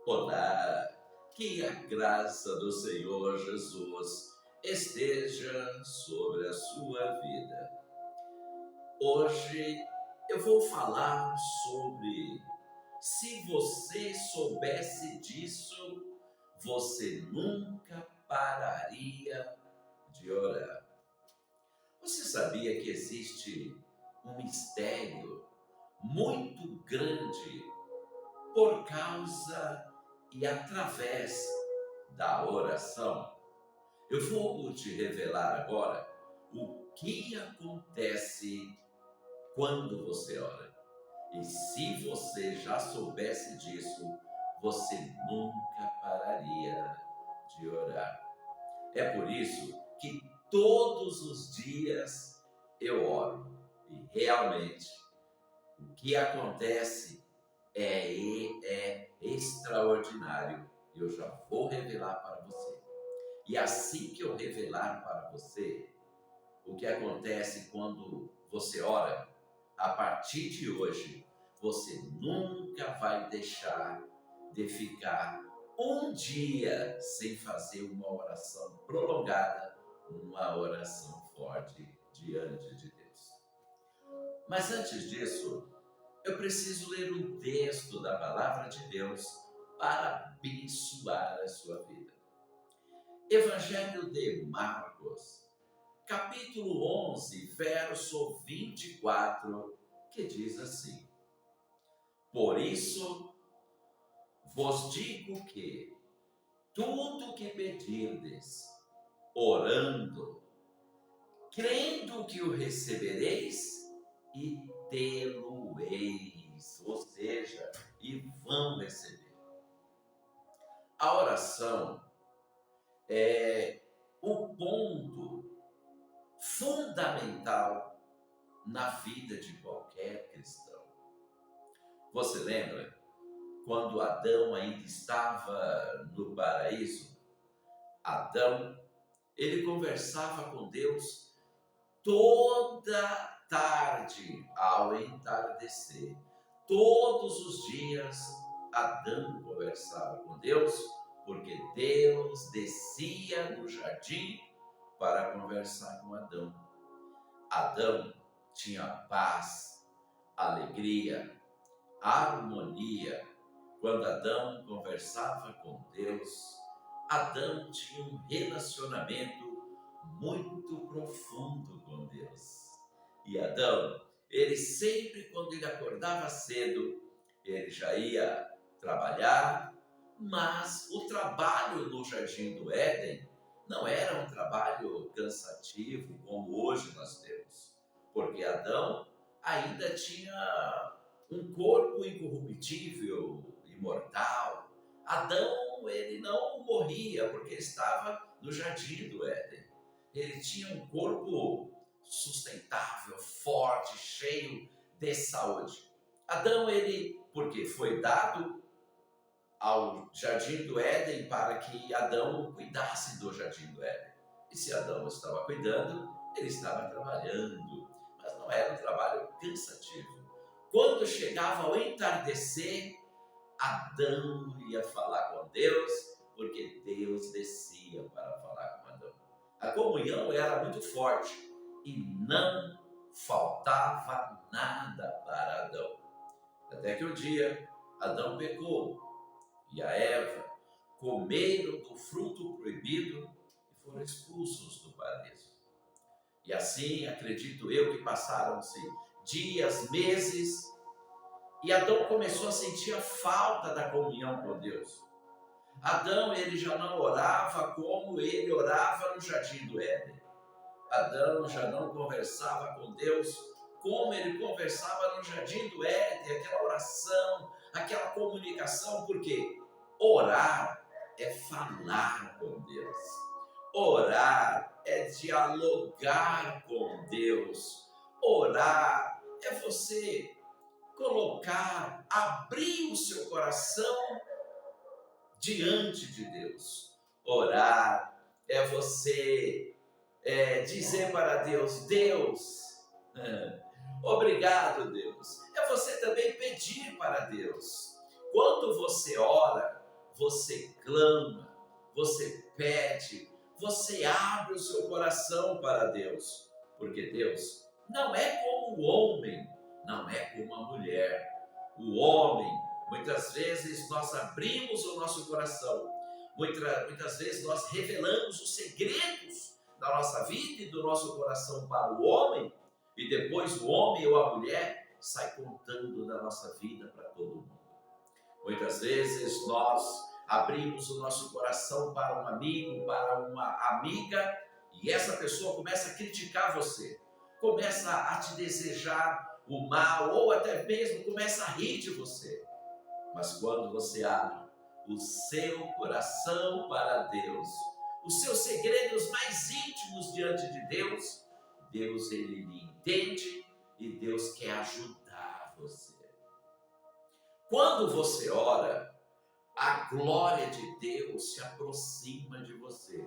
Olá, que a graça do Senhor Jesus esteja sobre a sua vida. Hoje eu vou falar sobre se você soubesse disso, você nunca pararia de orar. Você sabia que existe um mistério muito grande por causa e através da oração? Eu vou te revelar agora o que acontece quando você ora. E se você já soubesse disso, você nunca pararia de orar. É por isso que todos os dias eu oro. E realmente o que acontece é extraordinário. Eu já vou revelar para você. E assim que eu revelar para você o que acontece quando você ora, a partir de hoje, você nunca vai deixar de ficar um dia sem fazer uma oração prolongada, uma oração forte diante de Deus. Mas antes disso, eu preciso ler um texto da palavra de Deus para abençoar a sua vida. Evangelho de Marcos, capítulo 11, verso 24, que diz assim: Por isso vos digo que tudo que pedirdes, orando, crendo que o recebereis e tê-lo-eis, ou seja, e vão receber. A oração é o ponto fundamental na vida de qualquer cristão. Você lembra quando Adão ainda estava no paraíso? Adão, ele conversava com Deus toda tarde ao entardecer. Todos os dias Adão conversava com Deus, porque Deus descia no jardim para conversar com Adão. Adão tinha paz, alegria, harmonia. Quando Adão conversava com Deus, Adão tinha um relacionamento muito profundo com Deus. E Adão, ele sempre, quando ele acordava cedo, ele já ia trabalhar, mas o trabalho no Jardim do Éden não era um trabalho cansativo como hoje nós temos, porque Adão ainda tinha um corpo incorruptível, imortal. Adão, ele não morria porque estava no Jardim do Éden. Ele tinha um corpo sustentável, forte, cheio de saúde. Adão, ele, porque foi dado ao Jardim do Éden para que Adão cuidasse do Jardim do Éden. E se Adão estava cuidando, ele estava trabalhando, mas não era um trabalho cansativo. Quando chegava ao entardecer, Adão ia falar com Deus, porque Deus descia para falar com Adão. A comunhão era muito forte e não faltava nada para Adão. Até que um dia Adão pecou e a Eva comeram do fruto proibido e foram expulsos do paraíso. E assim, acredito eu, que passaram-se dias, meses, e Adão começou a sentir a falta da comunhão com Deus. Adão, ele já não orava como ele orava no Jardim do Éden. Adão já não conversava com Deus como ele conversava no Jardim do Éden, aquela oração, aquela comunicação, porque orar é falar com Deus. Orar é dialogar com Deus. Orar é você colocar, abrir o seu coração diante de Deus. Orar é você dizer para Deus: Deus, obrigado, Deus. É você também pedir para Deus. Quando você ora, você clama, você pede, você abre o seu coração para Deus, porque Deus não é como o homem, não é como a mulher. O homem, muitas vezes nós abrimos o nosso coração, muitas vezes nós revelamos os segredos da nossa vida e do nosso coração para o homem, e depois o homem ou a mulher sai contando da nossa vida para todo mundo. Muitas vezes nós abrimos o nosso coração para um amigo, para uma amiga, e essa pessoa começa a criticar você, começa a te desejar o mal, ou até mesmo começa a rir de você. Mas quando você abre o seu coração para Deus, os seus segredos mais íntimos diante de Deus, Deus ele lhe entende e Deus quer ajudar você. Quando você ora, a glória de Deus se aproxima de você.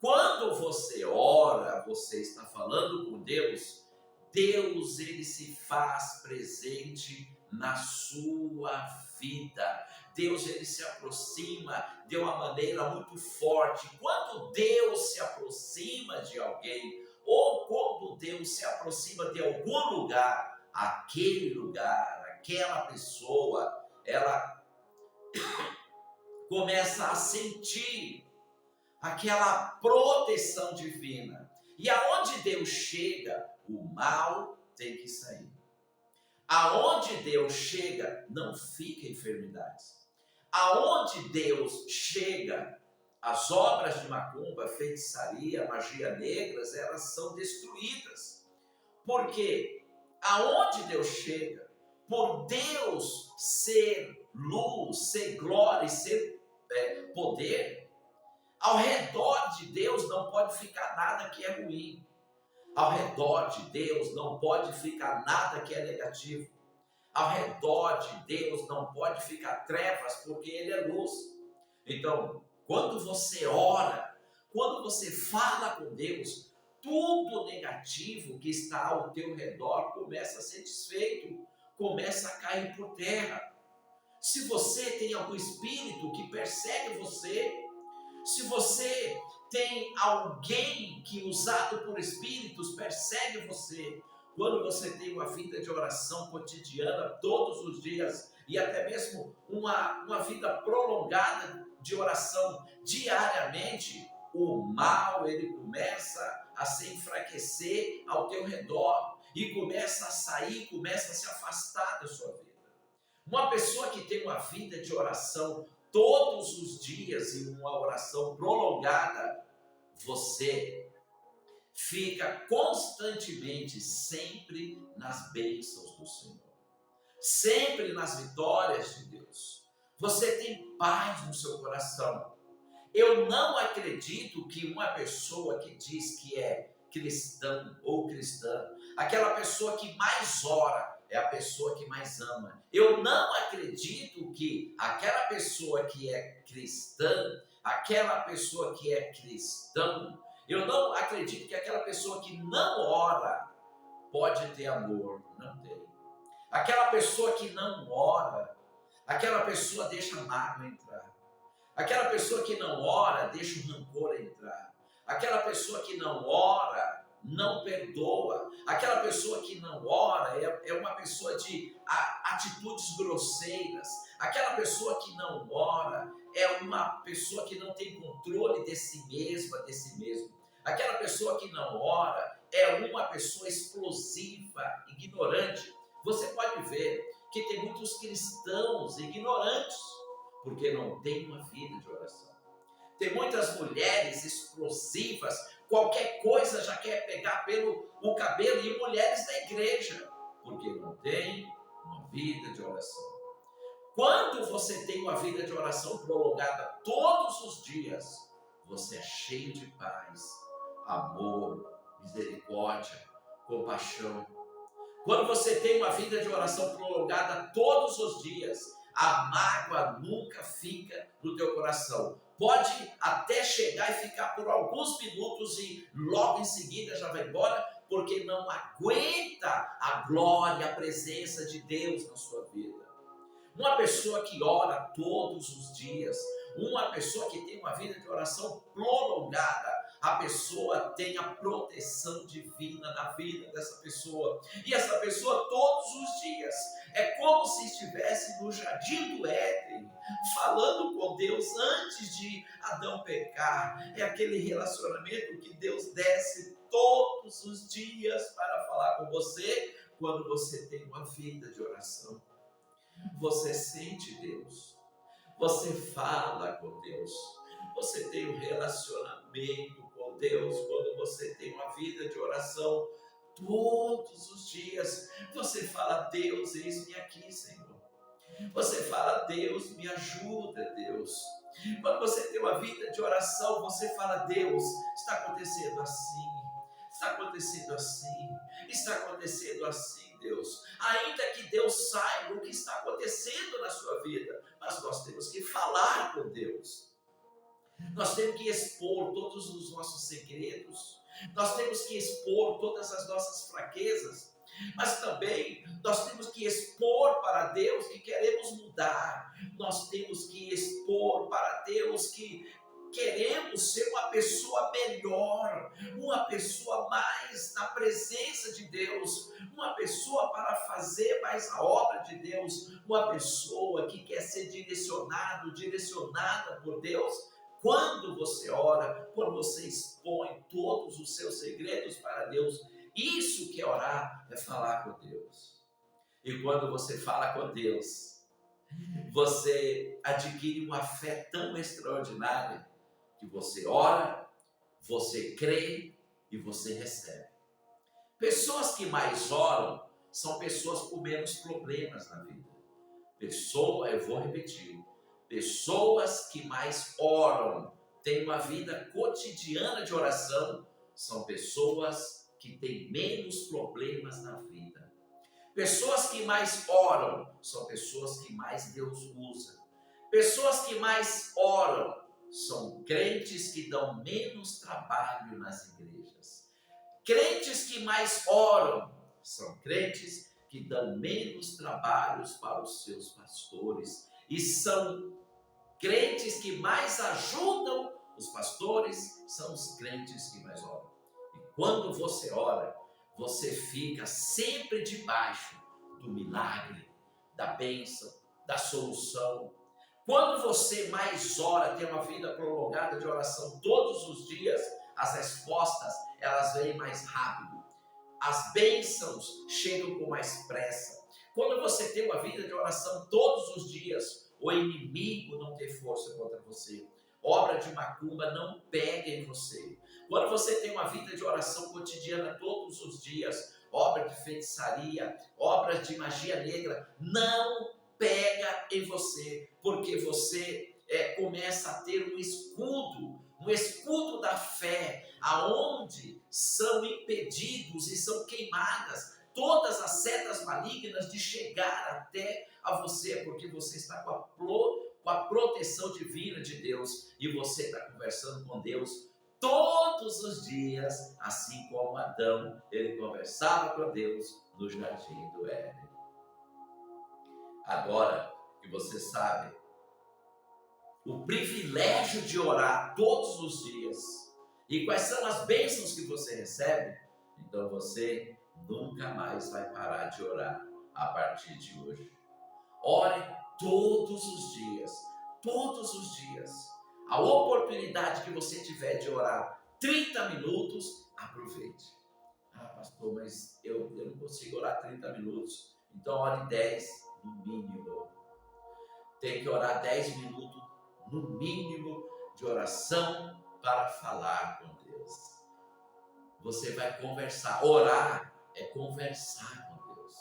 Quando você ora, você está falando com Deus, Deus ele se faz presente na sua vida. Deus ele se aproxima de uma maneira muito forte. Quando Deus se aproxima de alguém, ou quando Deus se aproxima de algum lugar, aquela pessoa, ela começa a sentir aquela proteção divina. E aonde Deus chega, o mal tem que sair. Aonde Deus chega, não fica enfermidades. Aonde Deus chega, as obras de macumba, feitiçaria, magia negras, elas são destruídas. Porque aonde Deus chega, por Deus ser luz, ser glória e ser poder, ao redor de Deus não pode ficar nada que é ruim. Ao redor de Deus não pode ficar nada que é negativo. Ao redor de Deus não pode ficar trevas, porque Ele é luz. Então, quando você ora, quando você fala com Deus, tudo negativo que está ao teu redor começa a ser desfeito, começa a cair por terra. Se você tem algum espírito que persegue você, se você tem alguém que, usado por espíritos, persegue você, quando você tem uma vida de oração cotidiana todos os dias e até mesmo uma vida prolongada de oração diariamente, o mal ele começa a se enfraquecer ao teu redor e começa a sair, começa a se afastar da sua vida. Uma pessoa que tem uma vida de oração todos os dias e uma oração prolongada, você fica constantemente sempre nas bênçãos do Senhor, sempre nas vitórias de Deus. Você tem paz no seu coração. Eu não acredito que uma pessoa que diz que é cristão ou cristã, aquela pessoa que mais ora, é a pessoa que mais ama. Eu não acredito que aquela pessoa que é cristã, aquela pessoa que é cristão, eu não acredito que aquela pessoa que não ora pode ter amor. Não tem. Aquela pessoa que não ora, aquela pessoa deixa a mágoa entrar. Aquela pessoa que não ora deixa o rancor entrar. Aquela pessoa que não ora não perdoa. Aquela pessoa que não ora é uma pessoa de atitudes grosseiras. Aquela pessoa que não ora é uma pessoa que não tem controle de si mesma, de si mesmo. Aquela pessoa que não ora é uma pessoa explosiva, ignorante. Você pode ver que tem muitos cristãos ignorantes, porque não tem uma vida de oração. Tem muitas mulheres explosivas, qualquer coisa já quer pegar pelo cabelo, e mulheres da igreja, porque não tem uma vida de oração. Quando você tem uma vida de oração prolongada todos os dias, você é cheio de paz, amor, misericórdia, compaixão. Quando você tem uma vida de oração prolongada todos os dias, a mágoa nunca fica no teu coração. Pode até chegar e ficar por alguns minutos e logo em seguida já vai embora, porque não aguenta a glória, a presença de Deus na sua vida. Uma pessoa que ora todos os dias, uma pessoa que tem uma vida de oração prolongada, a pessoa tem a proteção divina na vida dessa pessoa. E essa pessoa todos os dias é como se estivesse no jardim do Éden, falando com Deus antes de Adão pecar. É aquele relacionamento que Deus desce todos os dias para falar com você quando você tem uma vida de oração. Você sente Deus, você fala com Deus, você tem um relacionamento com Deus quando você tem uma vida de oração todos os dias. Você fala: Deus, eis-me aqui, Senhor. Você fala: Deus, me ajuda, Deus. Quando você tem uma vida de oração, você fala: Deus, está acontecendo assim, está acontecendo assim, está acontecendo assim, Deus. Ainda que Deus saiba o que está acontecendo na sua vida, mas nós temos que falar com Deus. Nós temos que expor todos os nossos segredos, nós temos que expor todas as nossas fraquezas, mas também nós temos que expor para Deus que queremos mudar, nós temos que expor para Deus que queremos ser uma pessoa melhor, uma pessoa mais na presença de Deus, uma pessoa para fazer mais a obra de Deus, uma pessoa que quer ser direcionada por Deus. Quando você ora, quando você expõe todos os seus segredos para Deus, isso que é orar, é falar com Deus. E quando você fala com Deus, você adquire uma fé tão extraordinária que você ora, você crê e você recebe. Pessoas que mais oram são pessoas com menos problemas na vida. Eu vou repetir, pessoas que mais oram, têm uma vida cotidiana de oração, são pessoas que têm menos problemas na vida. Pessoas que mais oram são pessoas que mais Deus usa. Pessoas que mais oram são crentes que dão menos trabalho nas igrejas. Crentes que mais oram são crentes que dão menos trabalhos para os seus pastores. E são crentes que mais ajudam os pastores, são os crentes que mais oram. E quando você ora, você fica sempre debaixo do milagre, da bênção, da solução. Quando você mais ora, tem uma vida prolongada de oração todos os dias, as respostas, elas vêm mais rápido. As bênçãos chegam com mais pressa. Quando você tem uma vida de oração todos os dias, o inimigo não tem força contra você. Obra de macumba não pega em você. Quando você tem uma vida de oração cotidiana todos os dias, obra de feitiçaria, obras de magia negra, não pega em você, porque você começa a ter um escudo da fé, aonde são impedidos e são queimadas todas as setas malignas de chegar até a você, porque você está com a proteção divina de Deus, e você está conversando com Deus todos os dias, assim como Adão, ele conversava com Deus no jardim do Éden. Agora que você sabe o privilégio de orar todos os dias e quais são as bênçãos que você recebe, então você nunca mais vai parar de orar a partir de hoje. Ore todos os dias, todos os dias. A oportunidade que você tiver de orar 30 minutos, aproveite. Pastor, mas eu não consigo orar 30 minutos, então ore 10 no mínimo. Tem que orar 10 minutos no mínimo de oração para falar com Deus. Você vai conversar. Orar é conversar com Deus.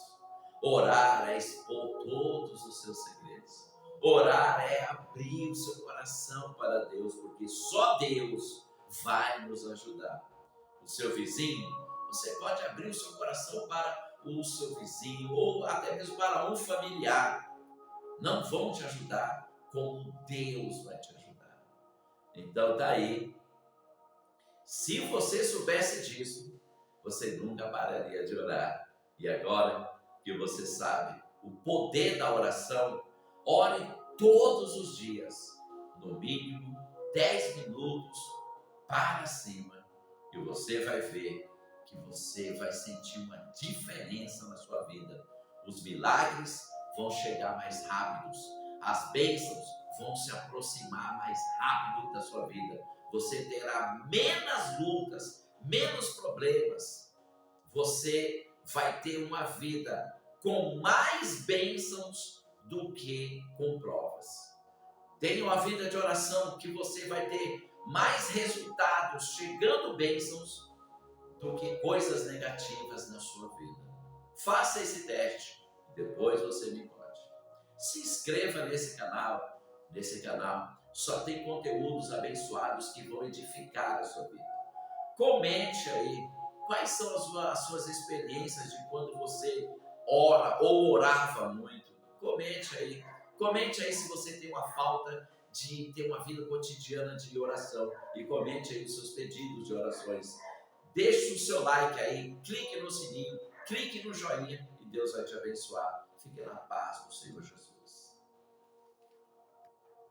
Orar é expor todos os seus segredos. Orar é abrir o seu coração para Deus, porque só Deus vai nos ajudar. O seu vizinho, você pode abrir o seu coração para o seu vizinho, ou até mesmo para um familiar. Não vão te ajudar como Deus vai te ajudar. Então tá aí. Se você soubesse disso, você nunca pararia de orar. E agora que você sabe o poder da oração, Ore todos os dias, no mínimo 10 minutos para cima, e você vai ver que você vai sentir uma diferença na sua vida. Os milagres vão chegar mais rápidos, as bênçãos vão se aproximar mais rápido da sua vida. Você terá menos lutas, menos problemas. Você vai ter uma vida com mais bênçãos do que com provas. Tenha uma vida de oração que você vai ter mais resultados, chegando bênçãos, do que coisas negativas na sua vida. Faça esse teste, depois você me conte. Se inscreva nesse canal. Nesse canal só tem conteúdos abençoados que vão edificar a sua vida. Comente aí quais são as suas experiências de quando você ora ou orava muito. Comente aí. Comente aí se você tem uma falta de ter uma vida cotidiana de oração. E comente aí os seus pedidos de orações. Deixe o seu like aí, clique no sininho, clique no joinha e Deus vai te abençoar. Fique na paz do Senhor Jesus.